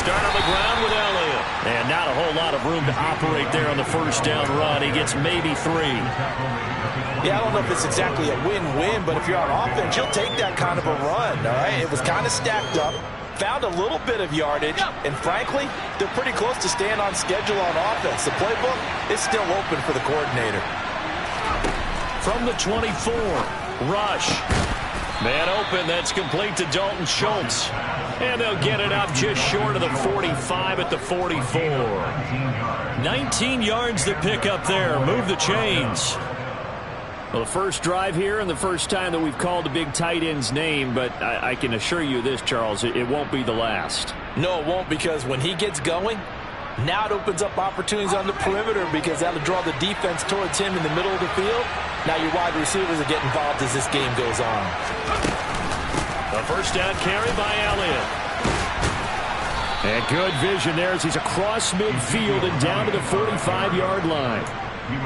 start on the ground with Elliott. And not a whole lot of room to operate there on the first down run. He gets maybe 3. Yeah, I don't know if it's exactly a win-win, but if you're on offense, you'll take that kind of a run, all right? It was kind of stacked up, found a little bit of yardage, and frankly, they're pretty close to staying on schedule on offense. The playbook is still open for the coordinator. From the 24, Rush. Man open, that's complete to Dalton Schultz. And they'll get it up just short of the 45 at the 44. 19 yards to pick up there. Move the chains. Well, the first drive here and the first time that we've called the big tight end's name, but I can assure you this, Charles, it won't be the last. No, it won't, because when he gets going, now it opens up opportunities on the perimeter because that'll draw the defense towards him in the middle of the field. Now your wide receivers will get involved as this game goes on. A first down carry by Elliott. And good vision there as he's across midfield and down to the 45-yard line.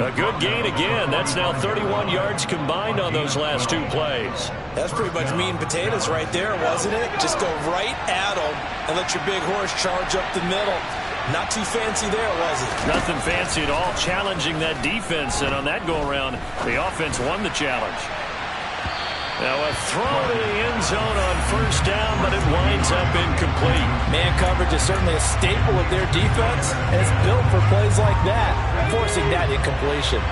A good gain again. That's now 31 yards combined on those last 2 plays. That's pretty much meat and potatoes right there, wasn't it? Just go right at them and let your big horse charge up the middle. Not too fancy there, was it? Nothing fancy at all, challenging that defense, and on that go-around, the offense won the challenge. Now a throw to the end zone on first down, but it winds up incomplete. Man coverage is certainly a staple of their defense, and it's built for plays like that, forcing that incompletion.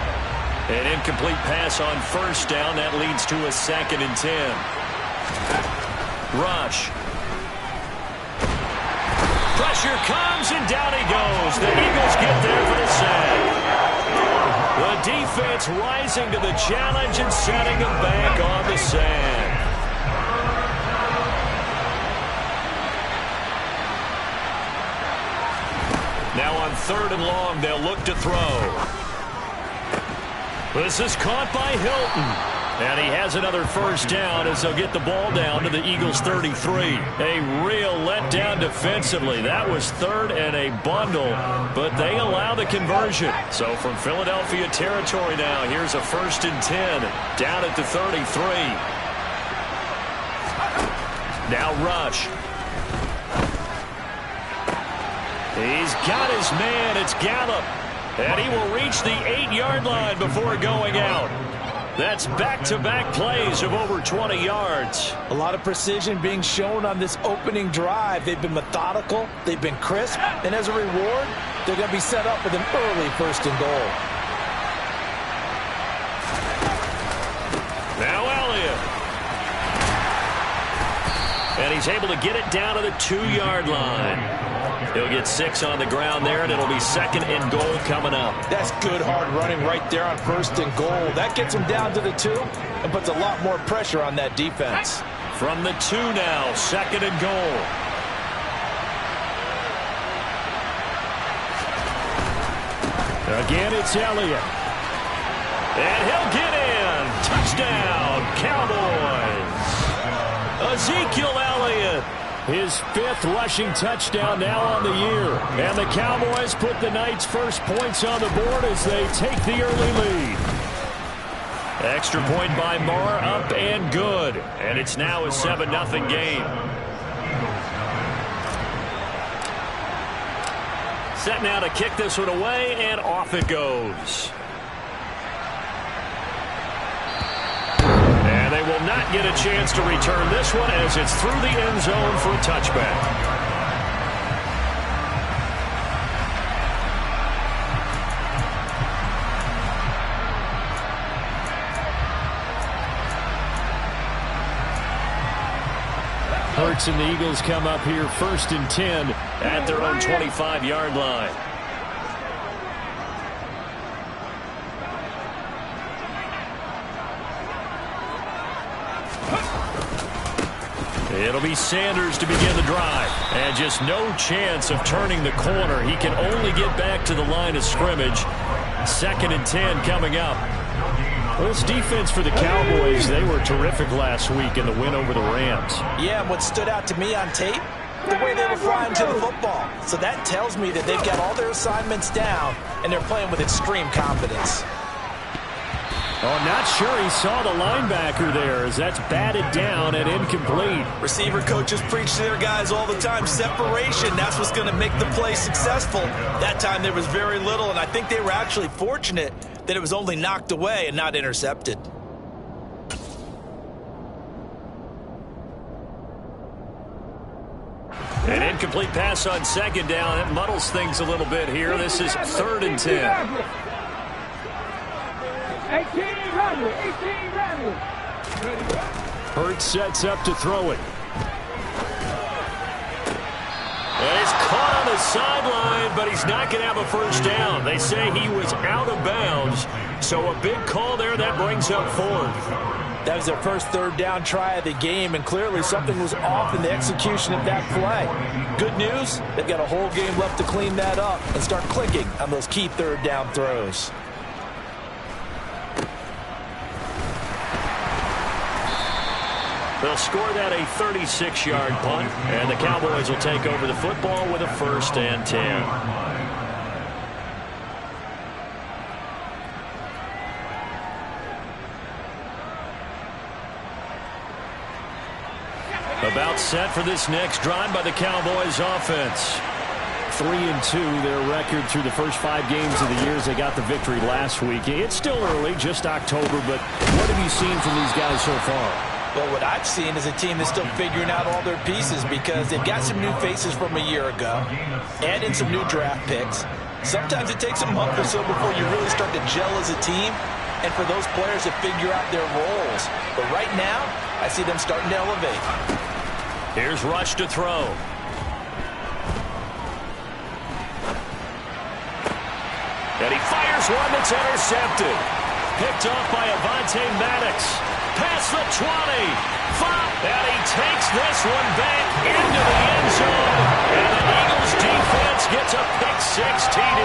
An incomplete pass on first down, that leads to a 2nd and 10. Rush. Pressure comes, and down he goes. The Eagles get there for the sack. The defense rising to the challenge and setting them back on the sack. Now on 3rd and long, they'll look to throw. This is caught by Hilton. And he has another first down as they'll get the ball down to the Eagles' 33. A real letdown defensively. That was 3rd and a bundle, but they allow the conversion. So from Philadelphia territory now, here's a 1st and 10 down at the 33. Now Rush. He's got his man. It's Gallup. And he will reach the 8-yard line before going out. That's back-to-back plays of over 20 yards. A lot of precision being shown on this opening drive. They've been methodical, they've been crisp, and as a reward, they're going to be set up with an early 1st and goal. Now Elliott. And he's able to get it down to the 2-yard line. He'll get 6 on the ground there, and it'll be 2nd and goal coming up. That's good hard running right there on 1st and goal. That gets him down to the 2 and puts a lot more pressure on that defense. From the 2 now, 2nd and goal. Again, it's Elliott. And he'll get in. Touchdown, Cowboys. Ezekiel Elliott. His 5th rushing touchdown now on the year. And the Cowboys put the Knights' first points on the board as they take the early lead. Extra point by Marr, up and good. And it's now a 7-0 game. Set now to kick this one away, and off it goes. And they will not get a chance to return this one as it's through the end zone for a touchback. Hurts and the Eagles come up here 1st and 10 at their own 25-yard line. It'll be Sanders to begin the drive. And just no chance of turning the corner. He can only get back to the line of scrimmage. 2nd and 10 coming up. Well, this defense for the Cowboys, they were terrific last week in the win over the Rams. Yeah, and what stood out to me on tape, the way they were flying to the football. So that tells me that they've got all their assignments down, and they're playing with extreme confidence. Oh, not sure he saw the linebacker there as that's batted down and incomplete. Receiver coaches preach to their guys all the time. Separation, that's what's going to make the play successful. That time there was very little, and I think they were actually fortunate that it was only knocked away and not intercepted. An incomplete pass on second down. It muddles things a little bit here. This is 3rd and 10. 18 Hurts sets up to throw it. And he's caught on the sideline, but he's not going to have a first down. They say he was out of bounds. So a big call there that brings up 4th. That was their first 3rd down try of the game, and clearly something was off in the execution of that play. Good news, they've got a whole game left to clean that up and start clicking on those key 3rd down throws. They'll score that a 36-yard punt, and the Cowboys will take over the football with a 1st and 10. About set for this next drive by the Cowboys offense. 3-2 their record through the first 5 games of the year as they got the victory last week. It's still early, just October, but what have you seen from these guys so far? Well, what I've seen is a team that's still figuring out all their pieces because they've got some new faces from a year ago, add in some new draft picks. Sometimes it takes a month or so before you really start to gel as a team and for those players to figure out their roles. But right now, I see them starting to elevate. Here's Rush to throw. And he fires one that's intercepted. Picked off by Avonte Maddox. Past the 20. And he takes this one back into the end zone. And the Eagles defense gets a pick-6 TD.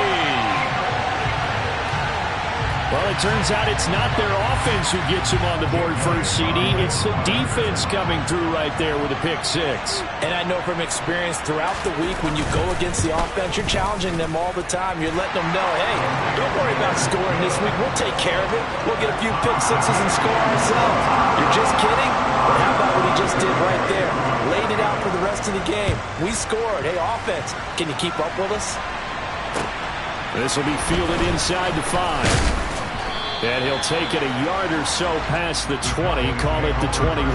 Well, it turns out it's not their offense who gets him on the board first, CD. It's the defense coming through right there with a pick-6. And I know from experience throughout the week when you go against the offense, you're challenging them all the time. You're letting them know, hey, don't worry about scoring this week. We'll take care of it. We'll get a few pick-6s and score ourselves. You're just kidding? But how about what he just did right there? Laid it out for the rest of the game. We scored. Hey, offense, can you keep up with us? This will be fielded inside the 5. And he'll take it a yard or so past the 20, call it the 21.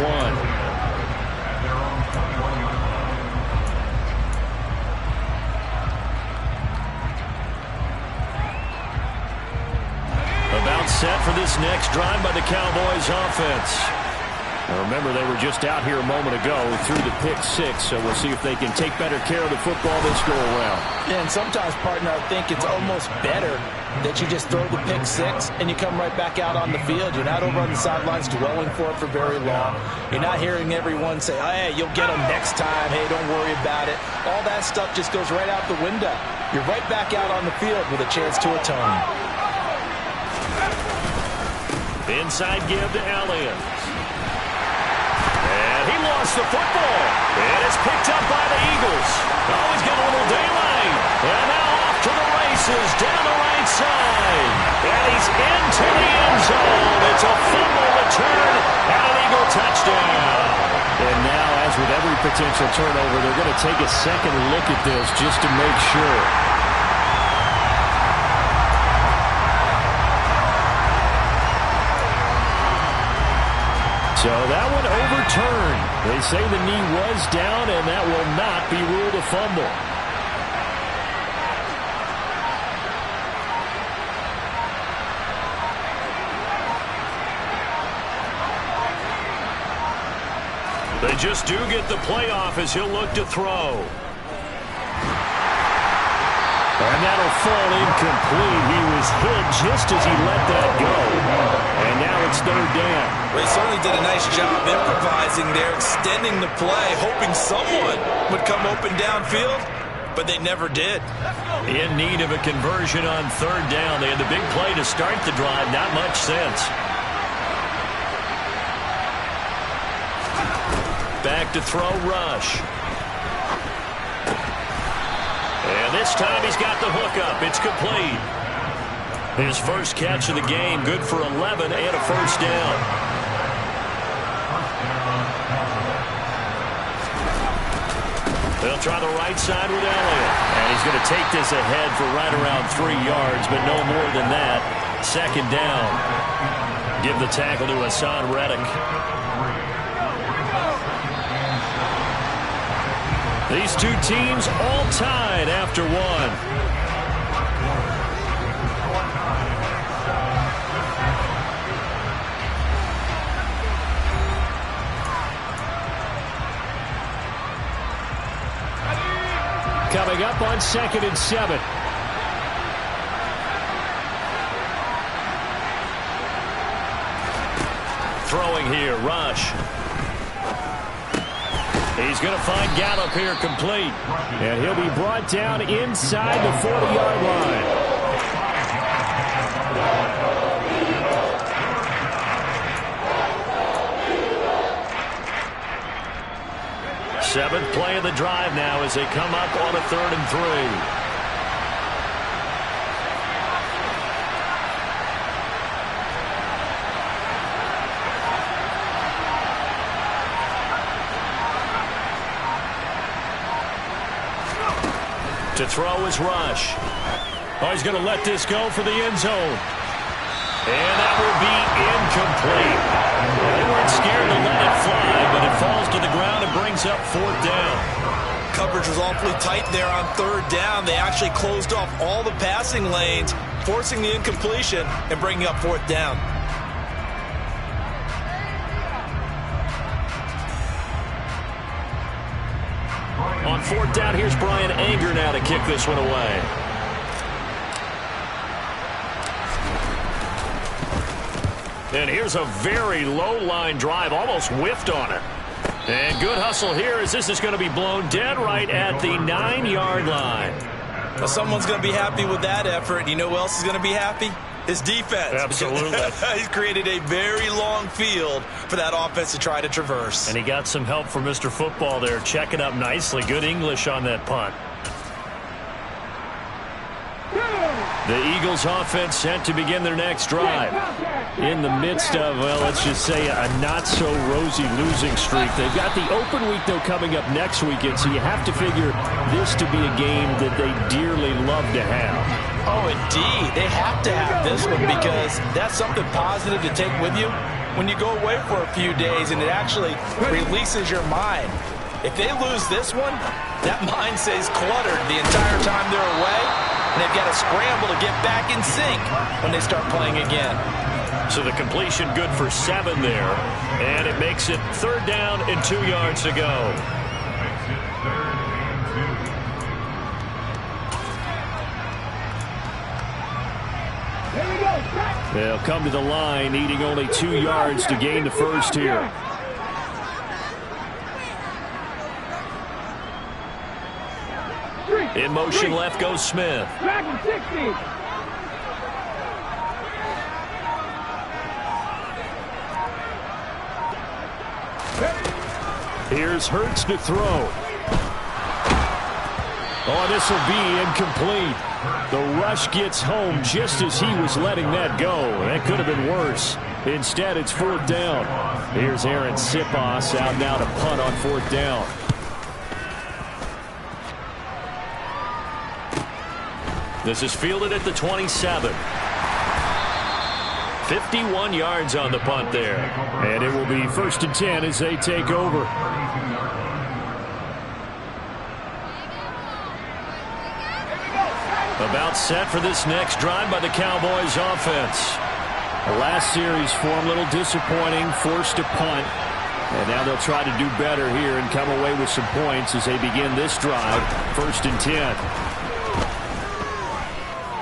About set for this next drive by the Cowboys offense. Now remember, they were just out here a moment ago through the pick-6, so we'll see if they can take better care of the football this go-around. Yeah, and sometimes, partner, I think it's almost better that you just throw the pick-6 and you come right back out on the field. You're not over on the sidelines dwelling for it for very long. You're not hearing everyone say, oh, hey, you'll get them next time. Hey, don't worry about it. All that stuff just goes right out the window. You're right back out on the field with a chance to atone. Inside give to Elliott. And he lost the football. And it's picked up by the Eagles. Oh, he's got a little daylight. And now off to the races down the right side. And he's into the end zone. It's a fumble return and an Eagle touchdown. And now, as with every potential turnover, they're going to take a second look at this just to make sure. So that one overturned. They say the knee was down, and that will not be ruled a fumble. They just do get the playoff as he'll look to throw. And that'll fall incomplete. He was hit just as he let that go. And now it's third down. Well, he certainly did a nice job improvising there, extending the play, hoping someone would come open downfield, but they never did. In need of a conversion on third down. They had the big play to start the drive. Not much sense. Back to throw, Rush. And this time he's got the hook up. It's complete. His first catch of the game, good for 11 and a first down. They'll try the right side with Elliott. And he's going to take this ahead for right around 3 yards, but no more than that. Second down. Give the tackle to Hassan Reddick. These two teams all tied after one. Coming up on 2nd and 7. Throwing here, Rush. He's going to find Gallup here complete. And he'll be brought down inside the 40-yard line. Seventh play of the drive now as they come up on a 3rd and 3. To throw is Rush. Oh, he's going to let this go for the end zone. And that will be incomplete. They weren't scared to let it fly, but it falls to the ground and brings up 4th down. Coverage was awfully tight there on 3rd down. They actually closed off all the passing lanes, forcing the incompletion and bringing up 4th down. On 4th down, here's Brian Anger now to kick this one away. And here's a very low-line drive, almost whiffed on it. And good hustle here as this is going to be blown dead right at the 9-yard line. Well, someone's going to be happy with that effort. You know who else is going to be happy? His defense. Absolutely. He's created a very long field for that offense to try to traverse. And he got some help from Mr. Football there, checking up nicely. Good English on that punt. The Eagles offense set to begin their next drive. In the midst of, well, let's just say a not-so-rosy losing streak. They've got the open week, though, coming up next weekend, so you have to figure this to be a game that they dearly love to have. Oh, indeed. They have to have this one because that's something positive to take with you when you go away for a few days, and it actually releases your mind. If they lose this one, that mind stays cluttered the entire time they're away, and they've got to scramble to get back in sync when they start playing again. So the completion good for 7 there, and it makes it 3rd down and 2 yards to go. They'll come to the line, needing only 2 yards to gain the first here. In motion left goes Smith. Here's Hurts to throw. Oh, this will be incomplete. The rush gets home just as he was letting that go. That could have been worse. Instead, it's 4th down. Here's Aaron Sipos out now to punt on 4th down. This is fielded at the 27. 51 yards on the punt there. And it will be 1st and 10 as they take over. About set for this next drive by the Cowboys offense. The last series form a little disappointing, forced to punt. And now they'll try to do better here and come away with some points as they begin this drive. 1st and 10.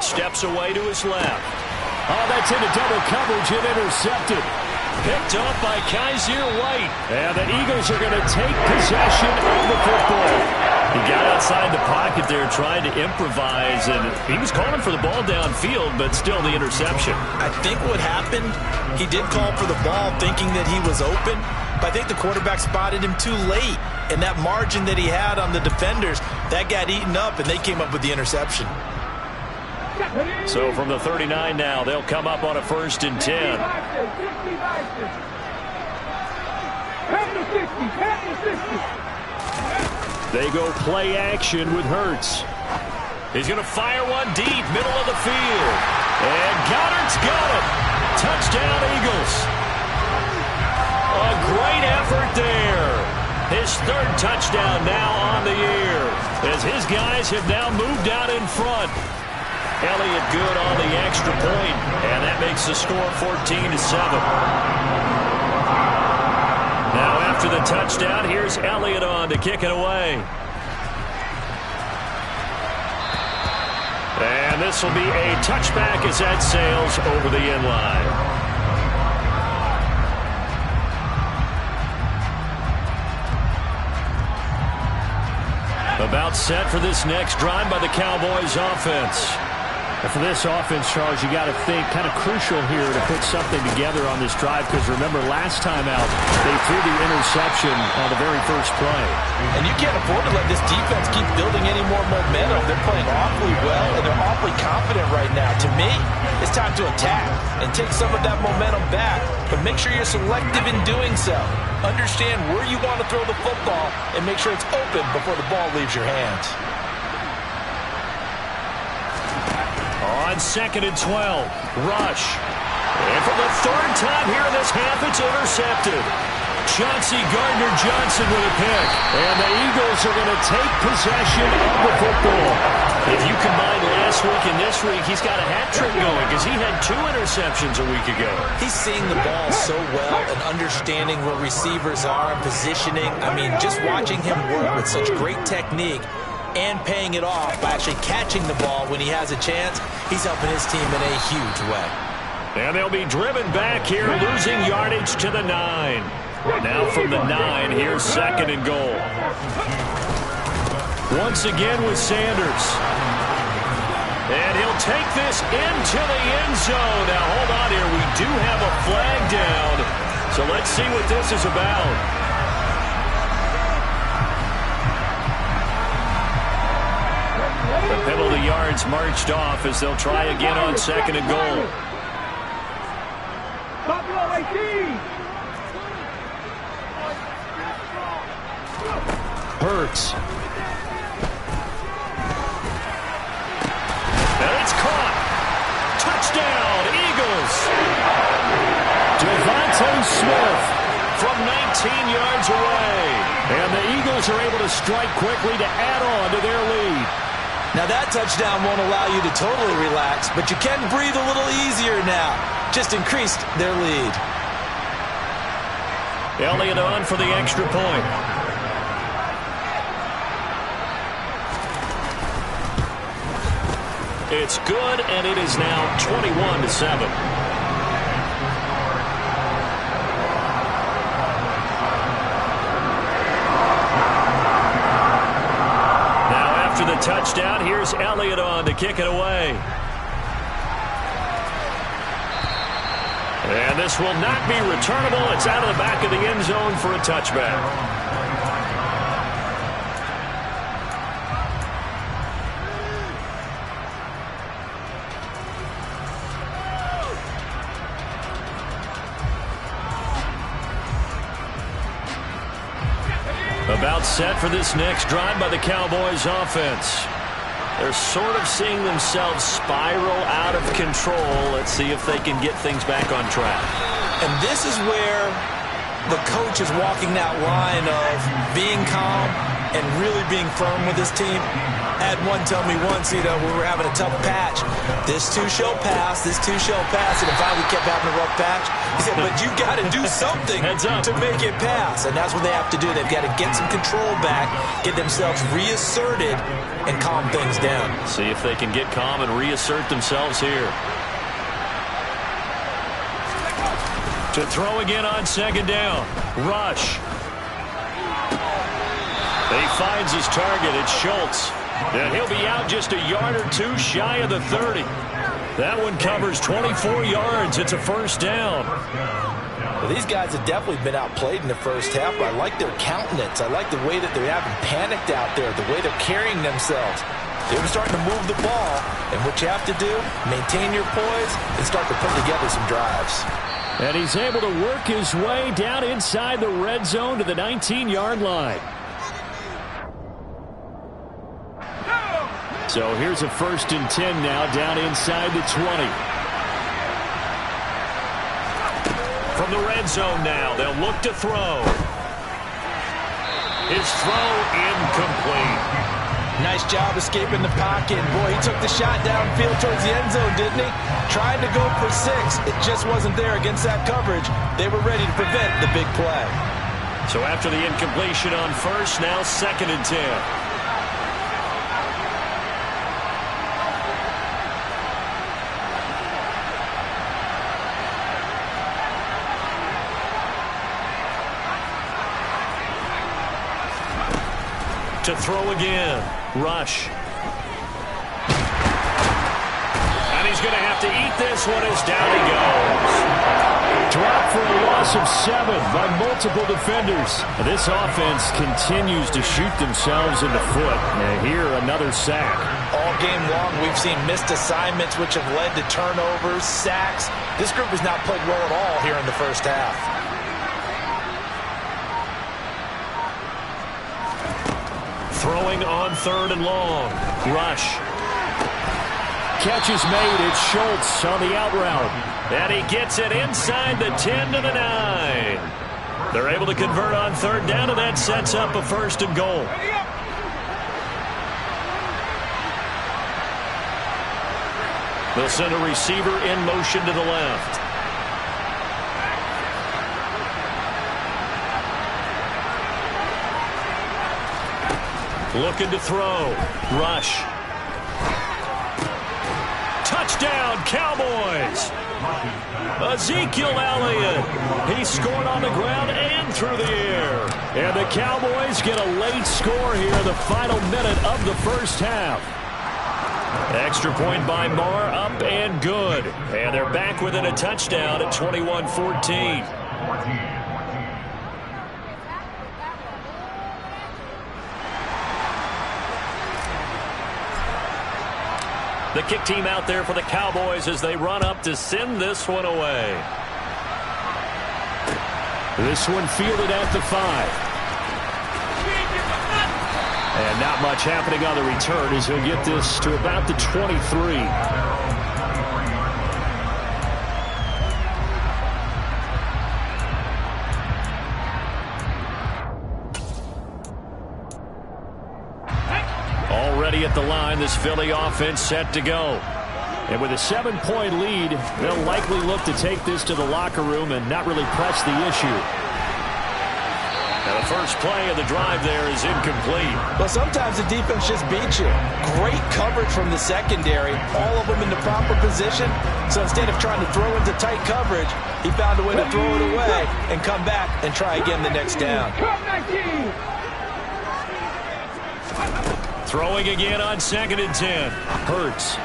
Steps away to his left. Oh, that's into double coverage and intercepted. Picked up by Kaiser White. And the Eagles are going to take possession of the football. He got outside the pocket there, trying to improvise, and he was calling for the ball downfield, but still the interception. I think what happened, he did call for the ball thinking that he was open, but I think the quarterback spotted him too late. And that margin that he had on the defenders, that got eaten up, and they came up with the interception. So from the 39 now, they'll come up on a 1st and 10. They go play action with Hurts. He's going to fire one deep, middle of the field. And Goddard's got it. Touchdown, Eagles. A great effort there. His 3rd touchdown now on the year, as his guys have now moved out in front. Elliott good on the extra point, and that makes the score 14-7. Now after the touchdown, here's Elliott on to kick it away. And this will be a touchback as that sails over the end line. About set for this next drive by the Cowboys offense. And for this offense, Charles, you got to think kind of crucial here to put something together on this drive, because remember last time out they threw the interception on the very first play. And you can't afford to let this defense keep building any more momentum. They're playing awfully well, and they're awfully confident right now. To me, it's time to attack and take some of that momentum back, but make sure you're selective in doing so. Understand where you want to throw the football and make sure it's open before the ball leaves your hands. On 2nd and 12, rush. And for the 3rd time here in this half, it's intercepted. Chauncey Gardner-Johnson with a pick. And the Eagles are going to take possession of the football. If you combine last week and this week, he's got a hat trick going because he had 2 interceptions a week ago. He's seeing the ball so well and understanding where receivers are and positioning. I mean, just watching him work with such great technique and paying it off by actually catching the ball when he has a chance, he's helping his team in a huge way. And they'll be driven back here, losing yardage to the 9. Now from the 9, here's 2nd and goal. Once again with Sanders. And he'll take this into the end zone. Now hold on here, we do have a flag down. So let's see what this is about. The penalty yards marched off as they'll try again on 2nd and goal. Hurts. And it's caught. Touchdown, Eagles. Devontae Smith from 19 yards away. And the Eagles are able to strike quickly to add on to their lead. Now that touchdown won't allow you to totally relax, but you can breathe a little easier now. Just increased their lead. Elliott on for the extra point. It's good, and it is now 21-7. After the touchdown, here's Elliott on to kick it away. And this will not be returnable. It's out of the back of the end zone for a touchback. About set for this next drive by the Cowboys offense. They're sort of seeing themselves spiral out of control. Let's see if they can get things back on track. And this is where the coach is walking that line of being calm and really being firm with his team. I had one tell me once, we were having a tough patch. This too shall pass, this too shall pass. And finally we kept having a rough patch. He said, but you got to do something to make it pass. And that's what they have to do. They've got to get some control back, get themselves reasserted, and calm things down. See if they can get calm and reassert themselves here. To throw again on 2nd down. Rush. He finds his target. It's Schultz. And he'll be out just a yard or 2 shy of the 30. That one covers 24 yards. It's a 1st down. Well, these guys have definitely been outplayed in the first half, but I like their countenance. I like the way that they haven't panicked out there, the way they're carrying themselves. They were starting to move the ball, and what you have to do, maintain your poise and start to put together some drives. And he's able to work his way down inside the red zone to the 19-yard line. So here's a 1st and 10 now down inside the 20. From the red zone now, they'll look to throw. His throw incomplete. Nice job escaping the pocket. Boy, he took the shot downfield towards the end zone, didn't he? Tried to go for 6. It just wasn't there against that coverage. They were ready to prevent the big play. So after the incompletion on 1st, now 2nd and 10. To throw again. Rush. And he's going to have to eat this one as down he goes. Drop for a loss of 7 by multiple defenders. This offense continues to shoot themselves in the foot. And here, another sack. All game long, we've seen missed assignments which have led to turnovers, sacks. This group has not played well at all here in the first half. Throwing on 3rd and long. Rush. Catch is made. It's Schultz on the out route. And he gets it inside the 10 to the 9. They're able to convert on 3rd down, and that sets up a 1st and goal. They'll send a receiver in motion to the left. Looking to throw. Rush. Touchdown, Cowboys. Ezekiel Elliott. He scored on the ground and through the air. And the Cowboys get a late score here in the final minute of the first half. Extra point by Marr, up and good. And they're back within a touchdown at 21-14. The kick team out there for the Cowboys as they run up to send this one away. This one fielded at the 5. And not much happening on the return as he'll get this to about the 23. Already at the line, this Philly offense set to go. And with a 7-point lead, they'll likely look to take this to the locker room and not really press the issue. Now the first play of the drive there is incomplete. Well, sometimes the defense just beats you. Great coverage from the secondary, all of them in the proper position. So instead of trying to throw into tight coverage, he found a way to throw it away and come back and try again the next down. Throwing again on 2nd and 10. Hurts.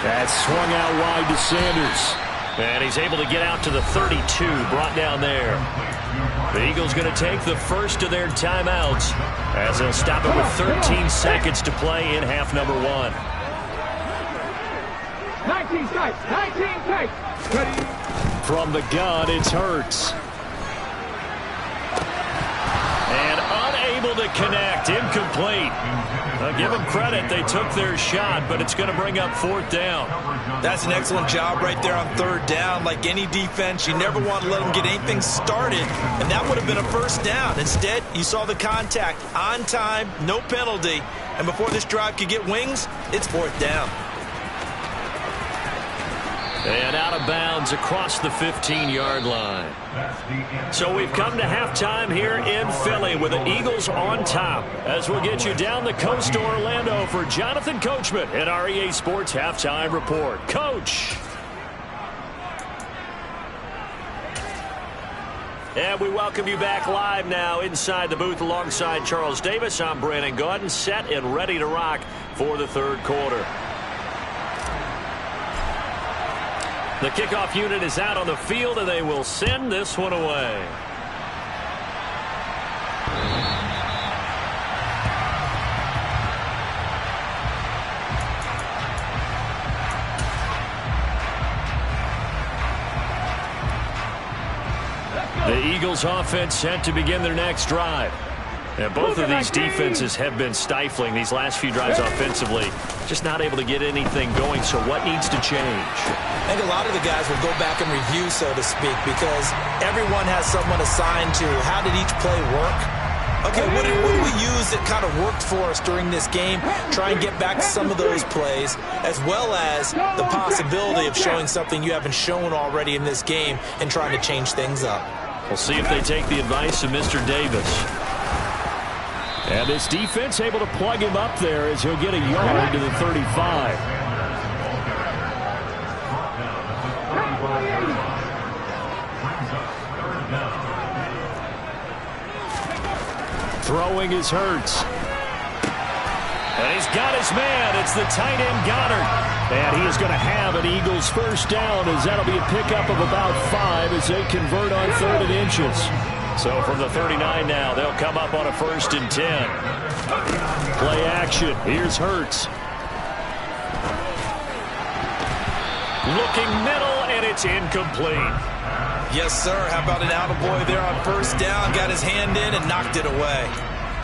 That's swung out wide to Sanders. And he's able to get out to the 32, brought down there. The Eagles going to take the first of their timeouts as they'll stop it with 13 seconds to play in half number 1. 19 strikes, 19 strikes. Ready. From the gun, it's Hurts. And unable to connect, incomplete. Give them credit, they took their shot, but it's going to bring up 4th down. That's an excellent job right there on 3rd down. Like any defense, you never want to let them get anything started, and that would have been a 1st down. Instead, you saw the contact on time, no penalty, and before this drive could get wings, it's 4th down. And out of bounds across the 15-yard line. So we've come to halftime here in Philly with the Eagles on top as we'll get you down the coast to Orlando for Jonathan Coachman at our EA Sports Halftime Report. Coach. And we welcome you back live now inside the booth alongside Charles Davis. I'm Brandon Gaudin, set and ready to rock for the 3rd quarter. The kickoff unit is out on the field, and they will send this one away. The Eagles offense set to begin their next drive. And both of these defenses have been stifling these last few drives offensively. Just not able to get anything going, so what needs to change? I think a lot of the guys will go back and review, so to speak, because everyone has someone assigned to how did each play work. Okay, what did we use that kind of worked for us during this game? Try and get back to some of those plays, as well as the possibility of showing something you haven't shown already in this game and trying to change things up. We'll see if they take the advice of Mr. Davis. And this defense able to plug him up there as he'll get a yard to the 35. Throwing is Hurts. And he's got his man. It's the tight end Goddard. And he is going to have an Eagles first down as that'll be a pickup of about 5 as they convert on 3rd and inches. So from the 39 now, they'll come up on a 1st and 10. Play action. Here's Hurts. Looking middle, and it's incomplete. Yes, sir. How about an attaboy there on 1st down? Got his hand in and knocked it away.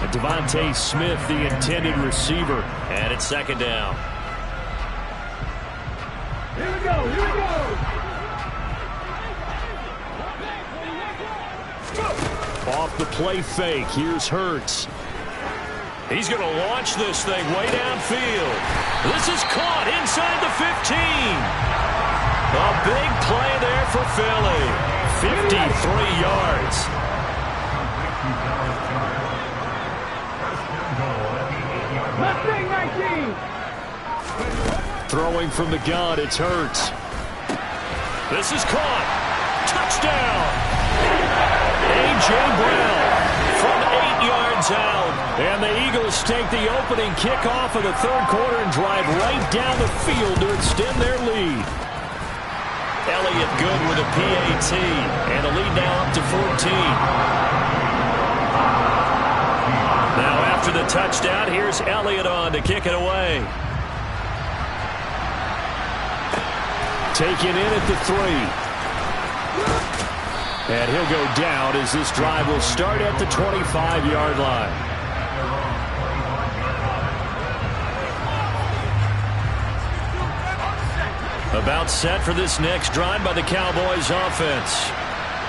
And Devontae Smith, the intended receiver. And it's 2nd down. Here we go, here we go. Off the play fake, here's Hurts. He's going to launch this thing way downfield. This is caught inside the 15. A big play there for Philly. 53 yards. Left wing 19. Throwing from the gun, it's Hurts. This is caught. Touchdown. A.J. Brown from 8 yards out. And the Eagles take the opening kickoff of the 3rd quarter and drive right down the field to extend their lead. Elliott good with a PAT. And the lead now up to 14. Now after the touchdown, here's Elliott on to kick it away. Taken in at the 3. And he'll go down as this drive will start at the 25-yard line. About set for this next drive by the Cowboys offense.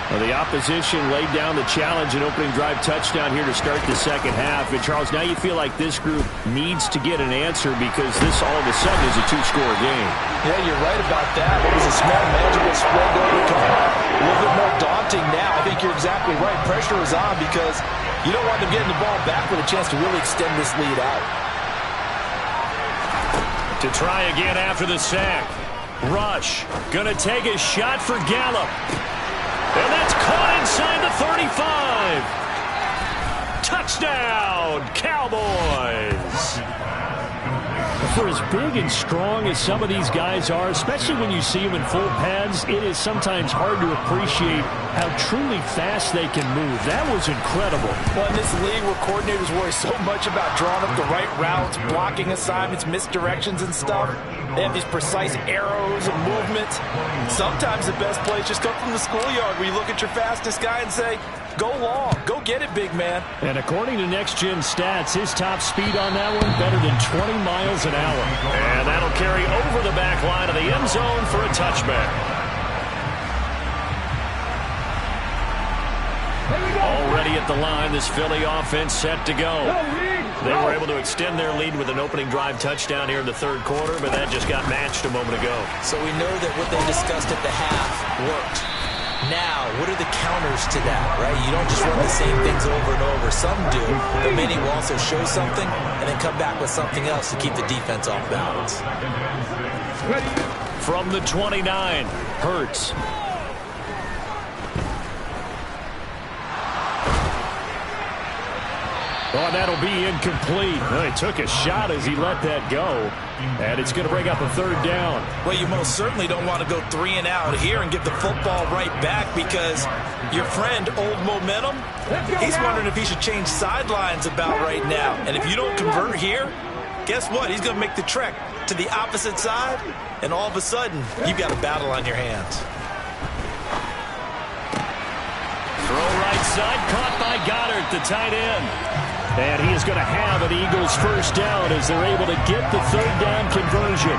Well, the opposition laid down the challenge and opening drive touchdown here to start the 2nd half. And, Charles, now you feel like this group needs to get an answer because this all of a sudden is a 2-score game. Yeah, you're right about that. It was a small, manageable spread that become a little bit more daunting now. I think you're exactly right. Pressure is on because you don't want them getting the ball back with a chance to really extend this lead out. To try again after the sack. Rush. Gonna take a shot for Gallup. And that's caught inside the 35. Touchdown, Cowboys. For as big and strong as some of these guys are, especially when you see them in full pads, it is sometimes hard to appreciate how truly fast they can move. That was incredible. Well, in this league where coordinators worry so much about drawing up the right routes, blocking assignments, misdirections and stuff, they have these precise arrows and movements. Sometimes the best plays just come from the schoolyard where you look at your fastest guy and say, go long, go get it, big man. And according to Next Gen Stats, his top speed on that one better than 20 miles an hour. And that'll carry over the back line of the end zone for a touchback. Already at the line, this Philly offense set to go. They were able to extend their lead with an opening drive touchdown here in the 3rd quarter, but that just got matched a moment ago. So we know that what they discussed at the half worked. Now, what are the counters to that, right? You don't just run the same things over and over. Some do, but many will also show something and then come back with something else to keep the defense off balance. From the 29, Hurts. Oh, that'll be incomplete. Well, he took a shot as he let that go. And it's going to bring up a 3rd down. Well, you most certainly don't want to go 3 and out here and give the football right back because your friend, Old Momentum, he's wondering if he should change sidelines about right now. And if you don't convert here, guess what? He's going to make the trek to the opposite side, and all of a sudden, you've got a battle on your hands. right side, caught by Goddard, the tight end. And he is going to have an Eagles first down as they're able to get the third down conversion.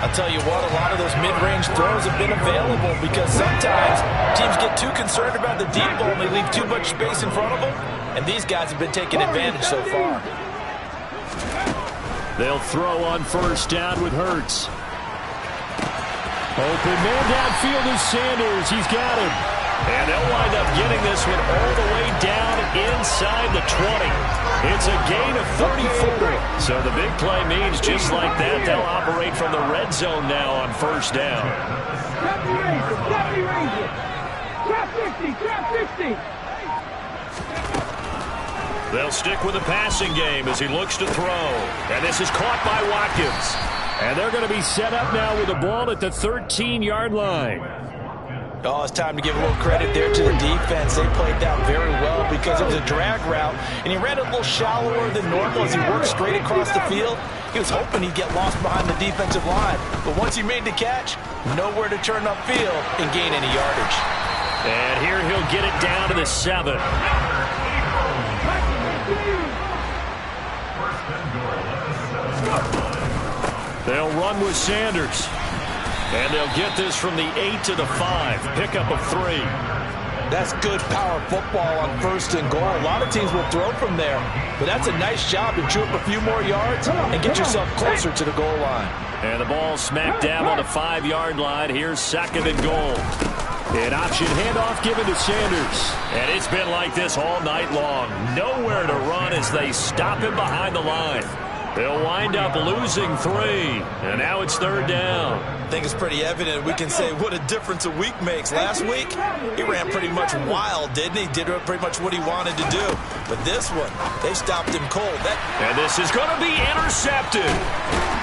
I'll tell you what, a lot of those mid-range throws have been available because sometimes teams get too concerned about the deep ball and they leave too much space in front of them, and these guys have been taking advantage so far. They'll throw on first down with Hurts. Open man downfield is Sanders. He's got him. And they'll wind up getting this one all the way down inside the 20. It's a gain of 34. So the big play means just like that, they'll operate from the red zone now on first down. They'll stick with the passing game as he looks to throw. And this is caught by Watkins. And they're going to be set up now with the ball at the 13-yard line. Oh, it's time to give a little credit there to the defense. They played that very well because it was a drag route, and he ran it a little shallower than normal as he worked straight across the field. He was hoping he'd get lost behind the defensive line, but once he made the catch, nowhere to turn upfield and gain any yardage. And here he'll get it down to the 7. They'll run with Sanders. And they'll get this from the 8 to the 5. Pickup of 3. That's good power football on first and goal. A lot of teams will throw from there, but that's a nice job to chew up a few more yards and get yourself closer to the goal line. And the ball smack dab on the 5-yard line. Here's second and goal. An option handoff given to Sanders. And it's been like this all night long. Nowhere to run as they stop him behind the line. They'll wind up losing 3. And now it's third down. I think it's pretty evident. We can say what a difference a week makes. Last week, he ran pretty much wild, didn't he? Did pretty much what he wanted to do. But this one, they stopped him cold. And this is going to be intercepted.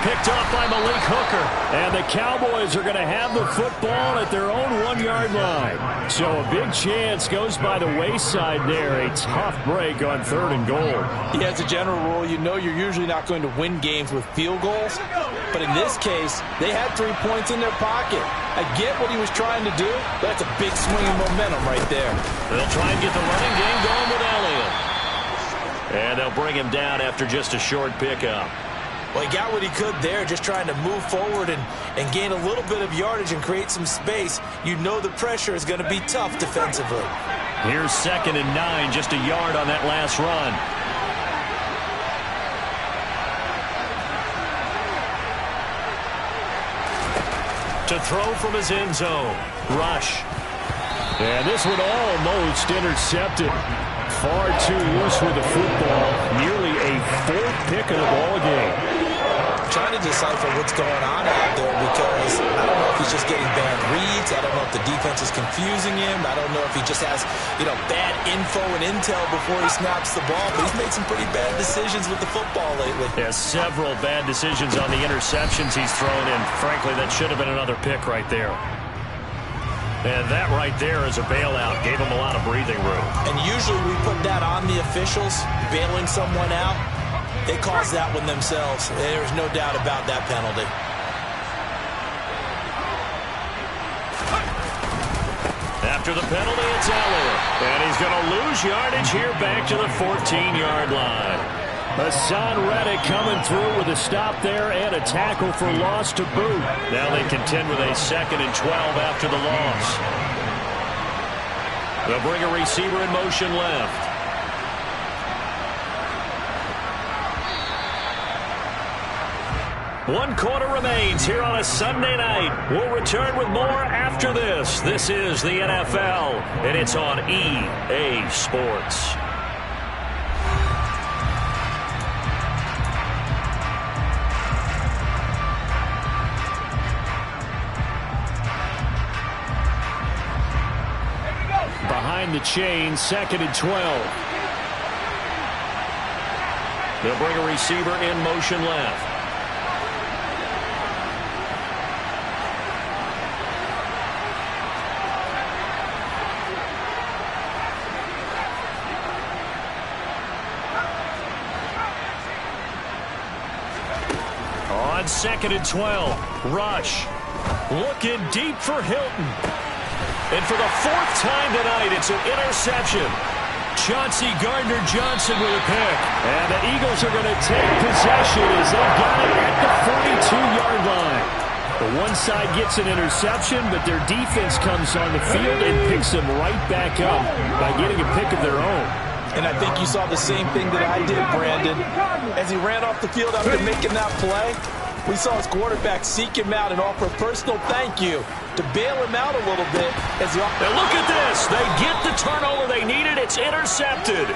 Picked off by Malik Hooker. And the Cowboys are going to have the football at their own 1-yard line. So a big chance goes by the wayside there. A tough break on third and goal. Yeah, as a general rule, you know you're usually not going to win games with field goals. But in this case, they had 3 points in their pocket. I get what he was trying to do, but that's a big swing of momentum right there. They'll try and get the running game going with Elliott. And they'll bring him down after just a short pickup. Well, he got what he could there, just trying to move forward and gain a little bit of yardage and create some space. You know the pressure is going to be tough defensively. Here's second and 9, just a yard on that last run. To throw from his end zone. Rush. And this one almost intercepted. Far too loose with the football. Nearly a 4th pick of the ball game. Trying to decipher what's going on out there because I don't know if he's just getting bad reads. I don't know if the defense is confusing him. I don't know if he just has, bad info and intel before he snaps the ball. But he's made some pretty bad decisions with the football lately. Yeah, several bad decisions on the interceptions he's thrown in. Frankly, that should have been another pick right there. And that right there is a bailout. Gave him a lot of breathing room. And usually we put that on the officials, bailing someone out. They caused that one themselves. There's no doubt about that penalty. After the penalty, it's Elliott. And he's going to lose yardage here back to the 14-yard line. Hassan Reddick coming through with a stop there and a tackle for loss to boot. Now they contend with a 2nd and 12 after the loss. They'll bring a receiver in motion left. One quarter remains here on a Sunday night. We'll return with more after this. This is the NFL, and it's on EA Sports. Behind the chain, 2nd and 12. They'll bring a receiver in motion left. On 2nd and 12, Rush looking deep for Hilton. And for the fourth time tonight, it's an interception. Chauncey Gardner-Johnson with a pick. And the Eagles are going to take possession as they've got it at the 42-yard line. The one side gets an interception, but their defense comes on the field and picks them right back up by getting a pick of their own. And I think you saw the same thing that I did, Brandon. As he ran off the field after making that play, we saw his quarterback seek him out and offer a personal thank you to bail him out a little bit. And look at this. They get the turnover they needed. It's intercepted.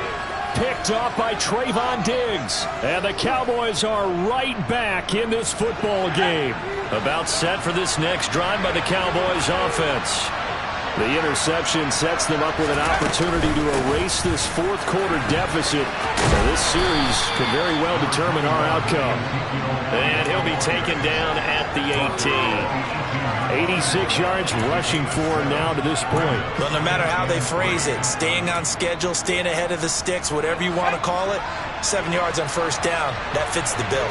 Picked off by Trayvon Diggs. And the Cowboys are right back in this football game. About set for this next drive by the Cowboys offense. The interception sets them up with an opportunity to erase this fourth quarter deficit. So this series could very well determine our outcome. And he'll be taken down at the 18. 86 yards rushing for now to this point. Well, no matter how they phrase it, staying on schedule, staying ahead of the sticks, whatever you want to call it, 7 yards on first down, that fits the bill.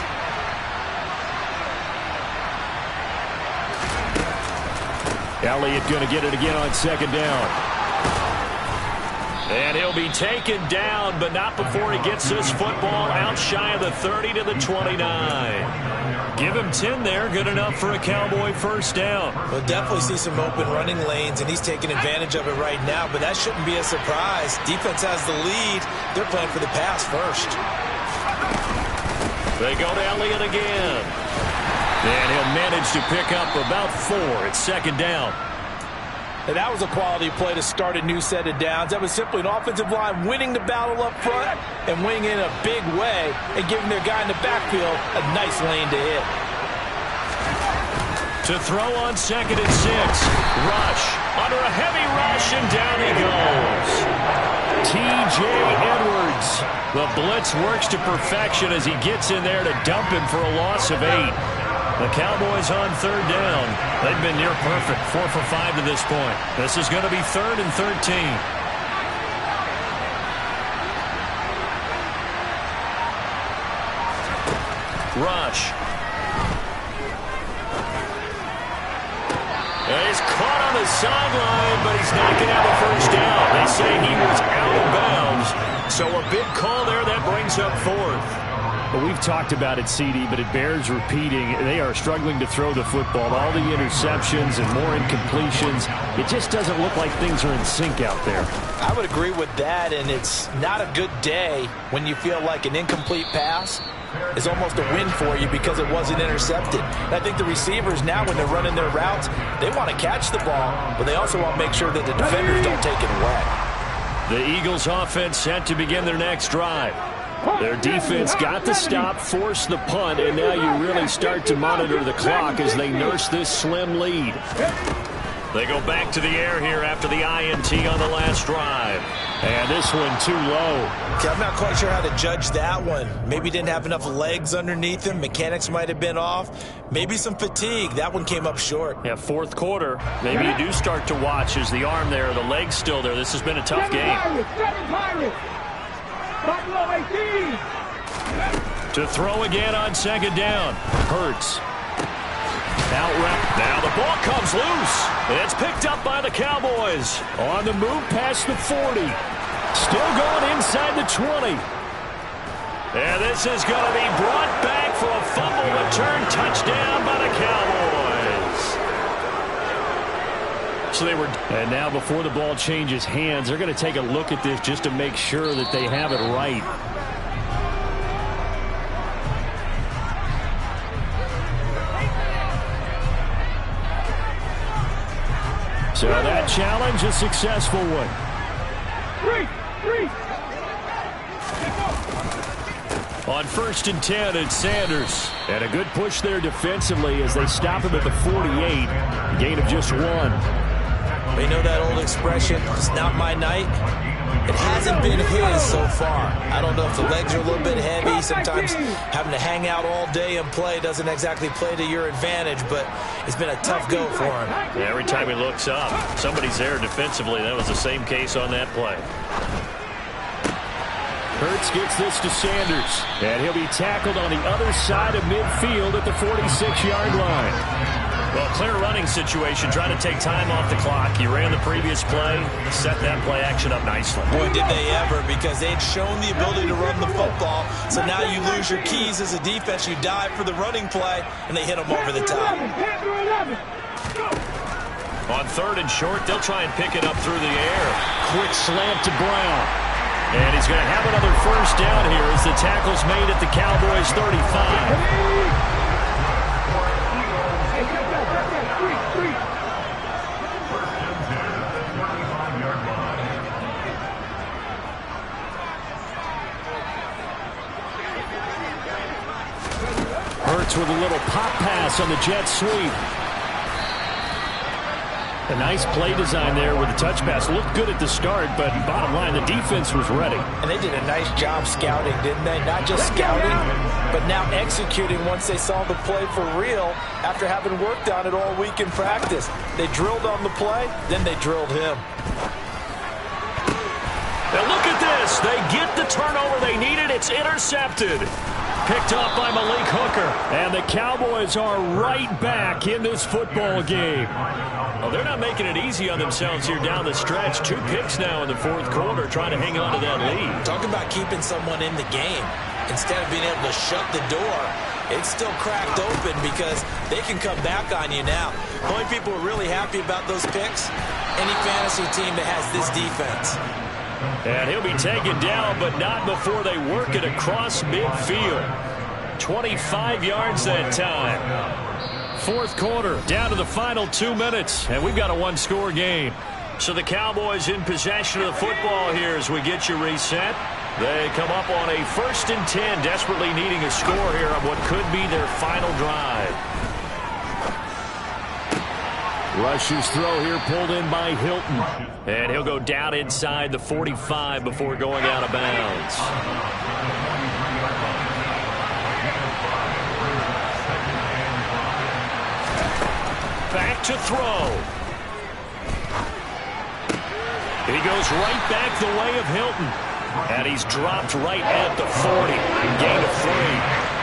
Elliott going to get it again on second down. And he'll be taken down, but not before he gets this football out shy of the 30 to the 29. Give him 10 there, good enough for a Cowboy first down. We'll definitely see some open running lanes, and he's taking advantage of it right now, but that shouldn't be a surprise. Defense has the lead. They're playing for the pass first. They go to Elliott again. And he'll manage to pick up about 4 at second down. And that was a quality play to start a new set of downs. That was simply an offensive line winning the battle up front and winning in a big way and giving their guy in the backfield a nice lane to hit. To throw on second and 6. Rush. Under a heavy rush, and down he goes. T.J. Edwards. The blitz works to perfection as he gets in there to dump him for a loss of 8. The Cowboys on third down. They've been near perfect, 4 for 5 to this point. This is going to be 3rd and 13. Rush. And he's caught on the sideline, but he's not going to have a first down. They say he was out of bounds. So a big call there that brings up 4th. Well, we've talked about it, CD, but it bears repeating. They are struggling to throw the football. All the interceptions and more incompletions. It just doesn't look like things are in sync out there. I would agree with that, and it's not a good day when you feel like an incomplete pass is almost a win for you because it wasn't intercepted. And I think the receivers now, when they're running their routes, they want to catch the ball, but they also want to make sure that the defenders don't take it away. The Eagles offense set to begin their next drive. Their defense got the stop, forced the punt, and now you really start to monitor the clock as they nurse this slim lead. They go back to the air here after the INT on the last drive. And this one too low. Okay, I'm not quite sure how to judge that one. Maybe didn't have enough legs underneath him. Mechanics might have been off. Maybe some fatigue. That one came up short. Yeah, fourth quarter. Maybe you do start to watch as the arm there, the leg's still there. This has been a tough game. To throw again on second down. Hurts. Out route. Now the ball comes loose. It's picked up by the Cowboys. On the move past the 40. Still going inside the 20. And this is going to be brought back for a fumble return touchdown by the Cowboys. So they were, and now before the ball changes hands, they're going to take a look at this just to make sure that they have it right. So that challenge, a successful one. On 1st and 10, it's Sanders. And a good push there defensively as they stop him at the 48. Gain of just 1. You know that old expression, it's not my night? It hasn't been his so far. I don't know if the legs are a little bit heavy. Sometimes having to hang out all day and play doesn't exactly play to your advantage, but it's been a tough go for him. Yeah, every time he looks up, somebody's there defensively. That was the same case on that play. Hurts gets this to Sanders, and he'll be tackled on the other side of midfield at the 46-yard line. Well, clear running situation, trying to take time off the clock. You ran the previous play, set that play action up nicely. Boy, did they ever, because they'd shown the ability to run the football. So now you lose your keys as a defense. You dive for the running play, and they hit them over the top. On 3rd and short, they'll try and pick it up through the air. Quick slant to Brown. And he's going to have another first down here as the tackle's made at the Cowboys' 35. Hurts with a little pop pass on the jet sweep. A nice play design there with the touch pass. Looked good at the start, but bottom line, the defense was ready. And they did a nice job scouting, didn't they? Not just scouting, but now executing once they saw the play for real after having worked on it all week in practice. They drilled on the play, then they drilled him. Now look at this. They get the turnover they needed. It's intercepted. Picked up by Malik Hooker. And the Cowboys are right back in this football game. Well, they're not making it easy on themselves here down the stretch. 2 picks now in the 4th quarter, trying to hang on to that lead. Talk about keeping someone in the game. Instead of being able to shut the door, it's still cracked open because they can come back on you now. The only people who are really happy about those picks, any fantasy team that has this defense. And he'll be taken down, but not before they work it across midfield. 25 yards that time. 4th quarter, down to the final 2 minutes, and we've got a 1-score game. So the Cowboys in possession of the football here as we get you reset. They come up on a 1st and 10, desperately needing a score here on what could be their final drive. Rush's throw here pulled in by Hilton. And he'll go down inside the 45 before going out of bounds. Back to throw. He goes right back the way of Hilton. And he's dropped right at the 40. Gain of 3.